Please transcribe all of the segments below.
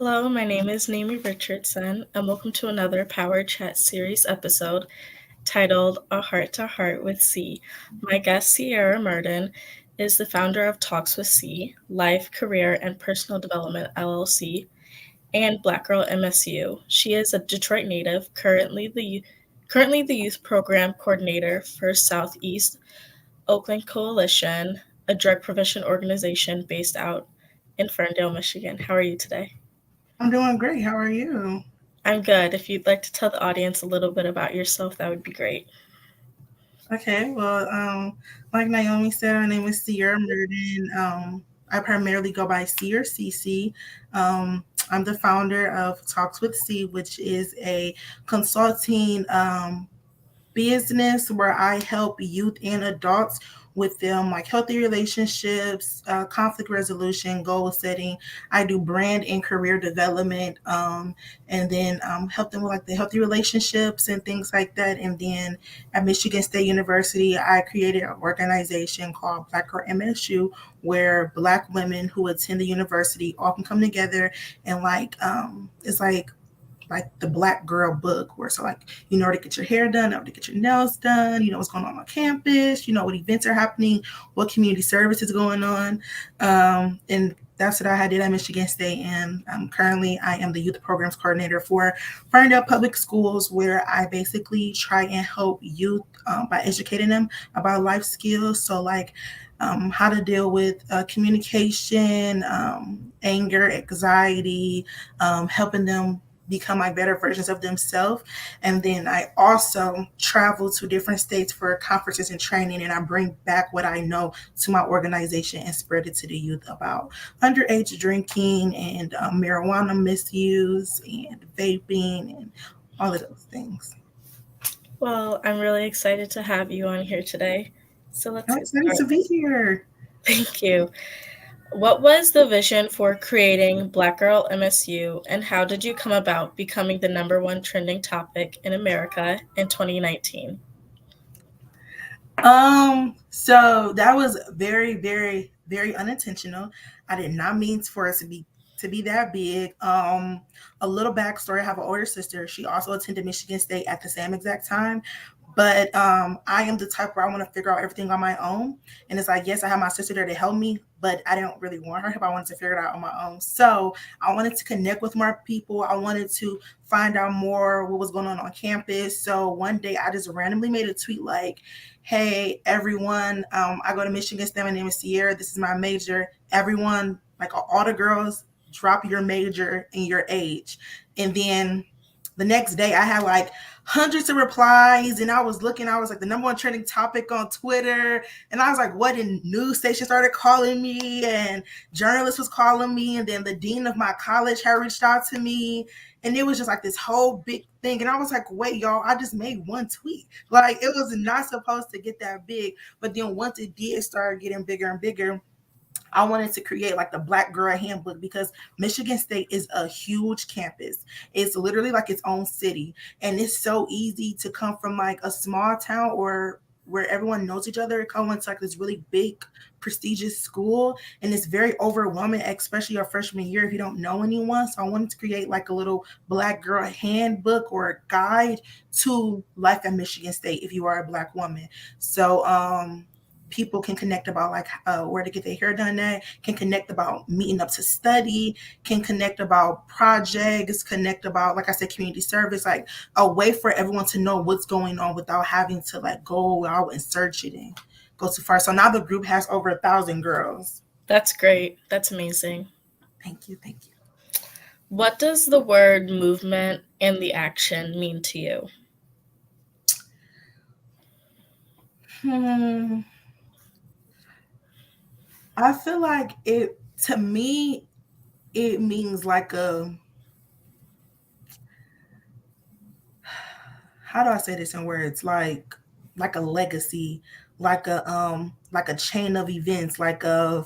Hello, my name is Naomi Richardson, and welcome to another Power Chat series episode titled A Heart to Heart with C. My guest, Sierra Murden, is the founder of Talks with C, Life, Career, and Personal Development LLC, and Black Girl MSU. She is a Detroit native, currently the youth program coordinator for Southeast Oakland Coalition, a drug prevention organization based out in Ferndale, Michigan. How are you today? I'm doing great. How are you? I'm good. If you'd like to tell the audience a little bit about yourself, that would be great. Okay, well, like Naomi said, my name is Sierra Murden. I primarily go by C or CC. I'm the founder of Talks with C, which is a consulting business where I help youth and adults with them like healthy relationships, conflict resolution, goal setting. I do brand and career development, and then help them with like the healthy relationships and things like that. And then at Michigan State University, I created an organization called Black Girl MSU, where Black women who attend the university all can come together and it's like the Black Girl book, where so like you know where to get your hair done, know where to get your nails done, you know what's going on campus, you know what events are happening, what community service is going on, and that's what I did at Michigan State. And currently I am the youth programs coordinator for Ferndale Public Schools, where I basically try and help youth by educating them about life skills. So like how to deal with communication, anger, anxiety, helping them become like better versions of themselves. And then I also travel to different states for conferences and training, and I bring back what I know to my organization and spread it to the youth about underage drinking and marijuana misuse and vaping and all of those things. Well, I'm really excited to have you on here today. So let's I'm get excited to started. be here. Thank you. What was the vision for creating Black Girl MSU, and how did you come about becoming the number one trending topic in America in 2019? So that was very, very, very unintentional. I did not mean for us to be that big. A little backstory: I have an older sister. She also attended Michigan State at the same exact time. But I am the type where I want to figure out everything on my own. And it's like, yes, I have my sister there to help me, but I don't really want her help. I wanted to figure it out on my own. So I wanted to connect with more people. I wanted to find out more what was going on campus. So one day I just randomly made a tweet like, hey, everyone, I go to Michigan State. My name is Sierra. This is my major. Everyone, like all the girls, drop your major and your age. And then the next day I had like hundreds of replies, and I was looking, I was like the number one trending topic on Twitter. And I was like, what? And news stations started calling me, and journalists was calling me, and then the dean of my college had reached out to me. And it was just like this whole big thing. And I was like, wait, y'all, I just made one tweet. Like it was not supposed to get that big. But then once it did start getting bigger and bigger, I wanted to create like the Black Girl Handbook, because Michigan State is a huge campus. It's literally like its own city. And it's so easy to come from like a small town or where everyone knows each other, come into like this really big, prestigious school. And it's very overwhelming, especially your freshman year if you don't know anyone. So I wanted to create like a little Black Girl Handbook or a guide to life at Michigan State if you are a Black woman. So, people can connect about like where to get their hair done at, can connect about meeting up to study, can connect about projects, connect about, like I said, community service, like a way for everyone to know what's going on without having to like go out and search it and go too far. So now the group has over 1,000 girls. That's great. That's amazing. Thank you, thank you. What does the word movement and the action mean to you? Hmm. I feel like it, to me, it means like a, how do I say this in words? Like a legacy, like a chain of events, like a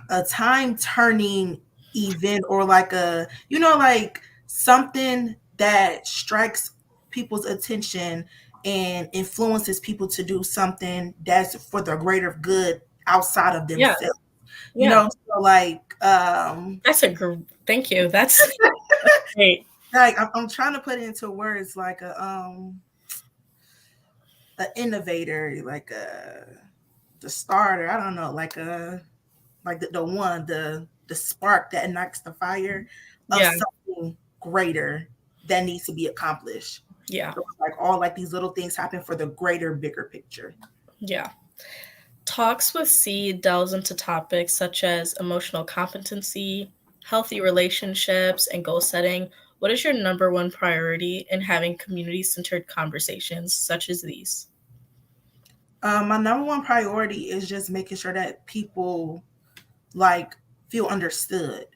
a time turning event, or like a, you know, like something that strikes people's attention and influences people to do something that's for the greater good outside of Yeah, themselves. You yeah. know, so like That's a thank you. That's great. like I'm trying to put it into words like a innovator, like the starter. I don't know, like the one, the spark that ignites the fire of Yeah. something greater that needs to be accomplished. Yeah. So like all like these little things happen for the greater, bigger picture. Yeah. Talks with C delves into topics such as emotional competency, healthy relationships, and goal setting. What is your number one priority in having community centered conversations such as these? My number one priority is just making sure that people like feel understood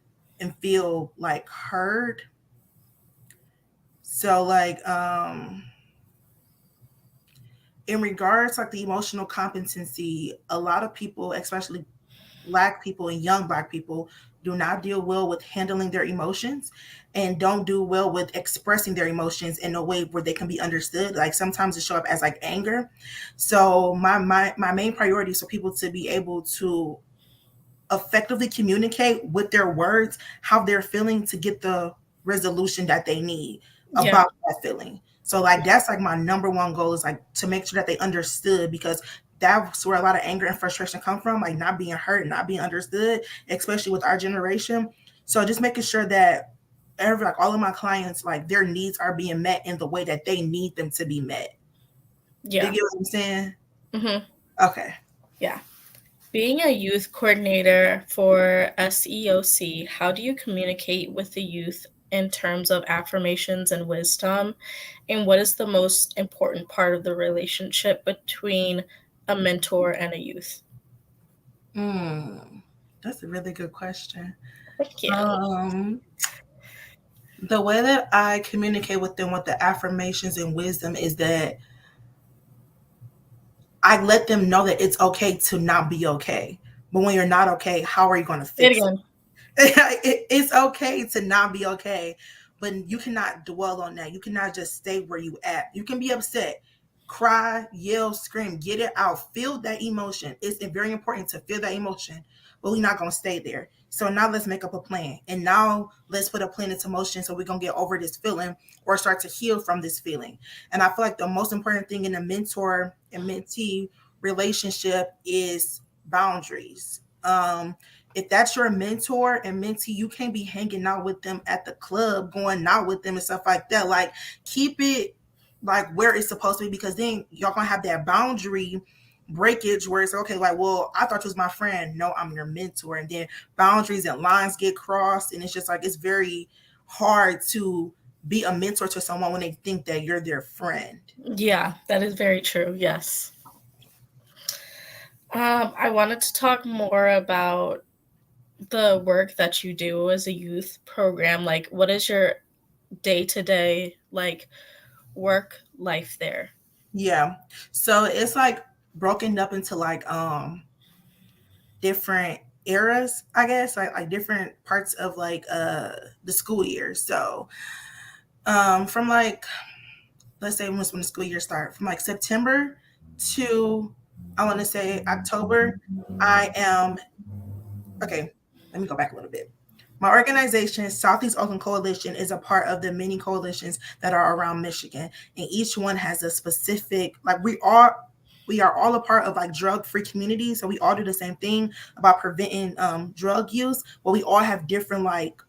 and feel like heard. So like in regards like the emotional competency, a lot of people, especially black people and young black people, do not deal well with handling their emotions and don't do well with expressing their emotions in a way where they can be understood. Like sometimes it show up as like anger. So my main priority is for people to be able to effectively communicate with their words how they're feeling to get the resolution that they need Yeah. about that feeling. So like that's like my number one goal is like to make sure that they understood, because that's where a lot of anger and frustration come from, like not being heard, not being understood, especially with our generation. So just making sure that every like all of my clients, like their needs are being met in the way that they need them to be met. You Yeah. get what I'm saying? Mm-hmm. Okay. Yeah. Being a youth coordinator for SEOC, how do you communicate with the youth in terms of affirmations and wisdom? And what is the most important part of the relationship between a mentor and a youth? That's a really good question. Thank you. Um, the way that I communicate with them with the affirmations and wisdom is that I let them know that it's okay to not be okay. But when you're not okay, how are you going to Say it fix again. it's okay to not be okay, but you cannot dwell on that. You cannot just stay where you at. You can be upset, cry, yell, scream, get it out, feel that emotion. It's very important to feel that emotion, but we're not gonna stay there. So now let's make up a plan, and now let's put a plan into motion so we're gonna get over this feeling or start to heal from this feeling. And I feel like the most important thing in a mentor and mentee relationship is boundaries. If that's your mentor and mentee, you can't be hanging out with them at the club, going out with them and stuff like that. Like, keep it like where it's supposed to be, because then y'all gonna have that boundary breakage where it's okay, like, well, I thought you was my friend. No, I'm your mentor. And then boundaries and lines get crossed. And it's just like, it's very hard to be a mentor to someone when they think that you're their friend. Yeah, that is very true. Yes. I wanted to talk more about the work that you do as a youth program. Like, what is your day to day like work life there? Yeah. So it's like broken up into like different eras, I guess, like different parts of like the school year. So from like, let's say when the school year starts, from like September to, I want to say, October, I am okay. Let me go back a little bit. My organization, Southeast Oakland Coalition, is a part of the many coalitions that are around Michigan, and each one has a specific, like, we are all a part of like drug-free communities, so we all do the same thing about preventing drug use, but we all have different like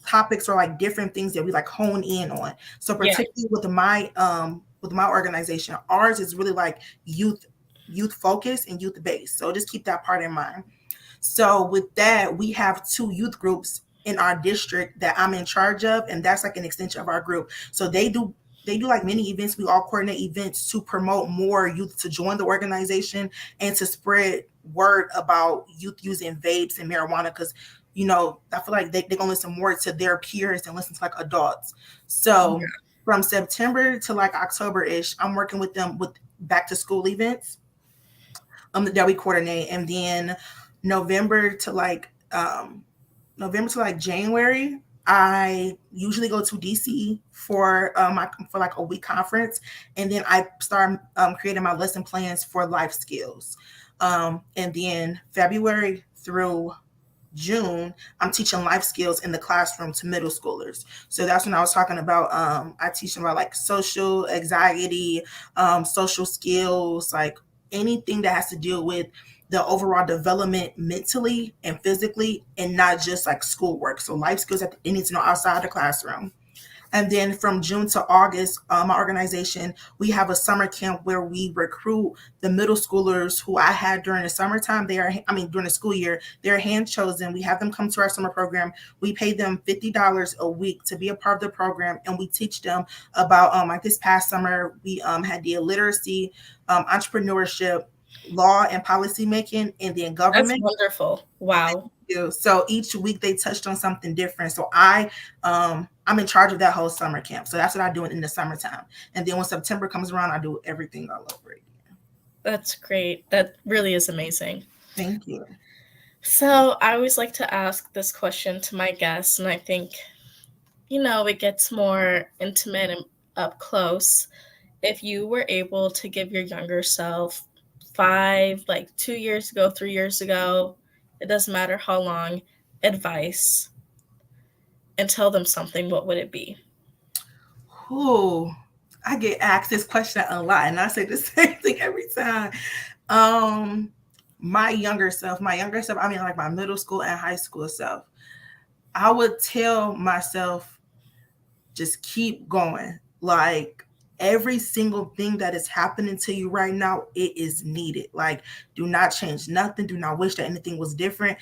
topics or like different things that we like hone in on. So Yeah. particularly with my organization, ours is really like youth focused and youth based. So just keep that part in mind. So with that, we have 2 youth groups in our district that I'm in charge of, and that's like an extension of our group. So they do like many events. We all coordinate events to promote more youth to join the organization and to spread word about youth using vapes and marijuana, because I feel like they're gonna listen more to their peers than listen to like adults. So from September to like October-ish, I'm working with them with back to school events that we coordinate. And then November to like January, I usually go to DC for like a week conference, and then I start creating my lesson plans for life skills. And then February through June, I'm teaching life skills in the classroom to middle schoolers. So that's when I was talking about, I teach them about like social anxiety, social skills, like anything that has to deal with the overall development mentally and physically, and not just like schoolwork. So life skills that they need to know outside the classroom. And then from June to August, my organization, we have a summer camp where we recruit the middle schoolers who I had during the summertime. During the school year, they're hand chosen. We have them come to our summer program. We pay them $50 a week to be a part of the program. And we teach them about, like this past summer, we had the literacy, entrepreneurship, law and policy making, and then That's government. wonderful. Wow. So each week they touched on something different. So I'm in charge of that whole summer camp. So that's what I do in the summertime. And then when September comes around, I do everything all over again. That's great. That really is amazing. Thank you. So I always like to ask this question to my guests, and I think, it gets more intimate and up close. If you were able to give your younger self 2 years ago, 3 years ago, it doesn't matter how long, advice, and tell them something, what would it be? Ooh, I get asked this question a lot, and I say the same thing every time. Um, my younger self, I mean, like my middle school and high school self, I would tell myself, just keep going. Like every single thing that is happening to you right now, it is needed. Like, do not change nothing. Do not wish that anything was different.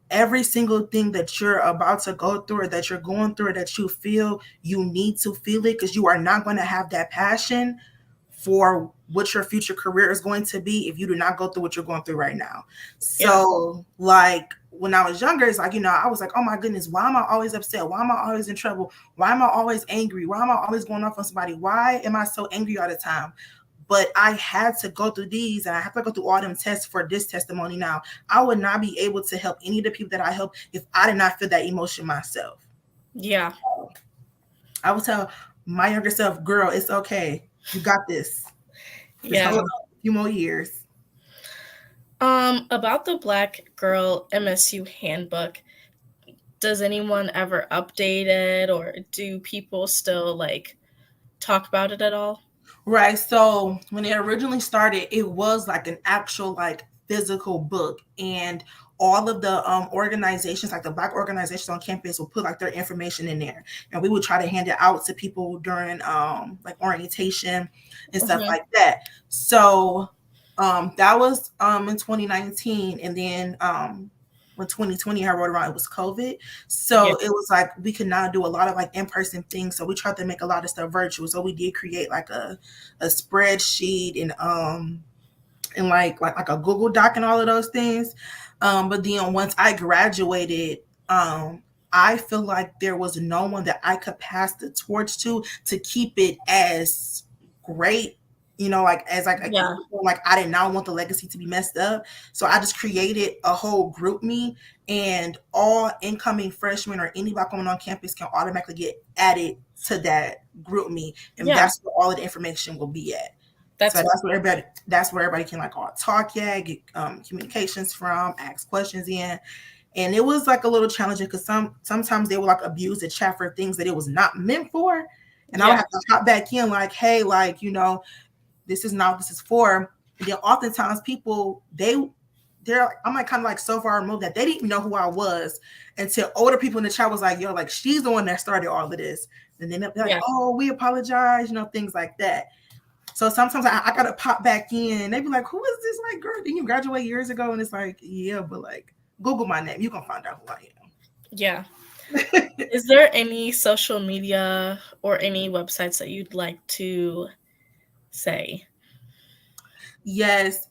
Every single thing that you're about to go through or that you're going through or that you feel, you need to feel it, because you are not going to have that passion for what your future career is going to be if you do not go through what you're going through right now. So like when I was younger, it's like, I was like, oh my goodness, why am I always upset? Why am I always in trouble? Why am I always angry? Why am I always going off on somebody? Why am I so angry all the time? But I had to go through these, and I have to go through all them tests for this testimony now. I would not be able to help any of the people that I help if I did not feel that emotion myself. Yeah. I would tell my younger self, girl, it's okay. You got this. Just hold on a few more years. About the Black Girl MSU handbook, does anyone ever update it, or do people still talk about it at all? Right. So when it originally started, it was like an actual physical book, and all of the organizations, like the Black organizations on campus, will put like their information in there, and we would try to hand it out to people during like orientation and stuff like that. So that was in 2019, and then when 2020 I wrote around, it was COVID. So it was like we could now do a lot of like in-person things. So we tried to make a lot of stuff virtual. So we did create like a spreadsheet and like a Google Doc and all of those things. But then once I graduated, I feel like there was no one that I could pass the torch to keep it as great, like I did not want the legacy to be messed up. So I just created a whole group me, and all incoming freshmen or anybody coming on campus can automatically get added to that group me, and that's where all of the information will be at. So that's where everybody can like all talk, get communications from, ask questions in. And it was like a little challenging because sometimes they would like abuse the chat for things that it was not meant for. And I would have to hop back in like, hey, like, this is not what this is for. And then oftentimes people, I'm like kind of like so far removed that they didn't even know who I was until older people in the chat was like, yo, like she's the one that started all of this. And then they're like, oh, we apologize, things like that. So sometimes I gotta pop back in, and they be like, who is this like girl? Didn't you graduate years ago? And it's like, yeah, but like Google my name, you can find out who I am. Yeah. Is there any social media or any websites that you'd like to say? Yes.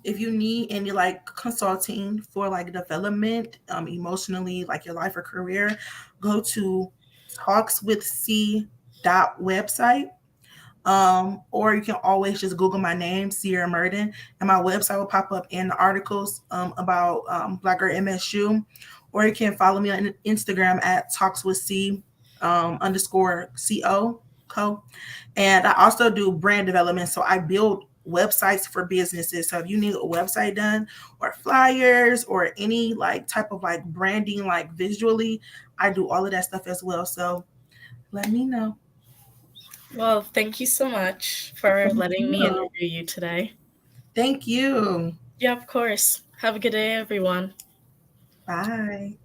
If you need any like consulting for like development, emotionally, like your life or career, go to talkswithc.website. Or you can always just Google my name, Sierra Murden, and my website will pop up in the articles about Black Girl MSU. Or you can follow me on Instagram at talkswithc _co. And I also do brand development. So I build websites for businesses. So if you need a website done or flyers or any like type of like branding, like visually, I do all of that stuff as well. So let me know. Well, thank you so much for letting me Yeah. interview you today. Thank you. Yeah, of course. Have a good day, everyone. Bye.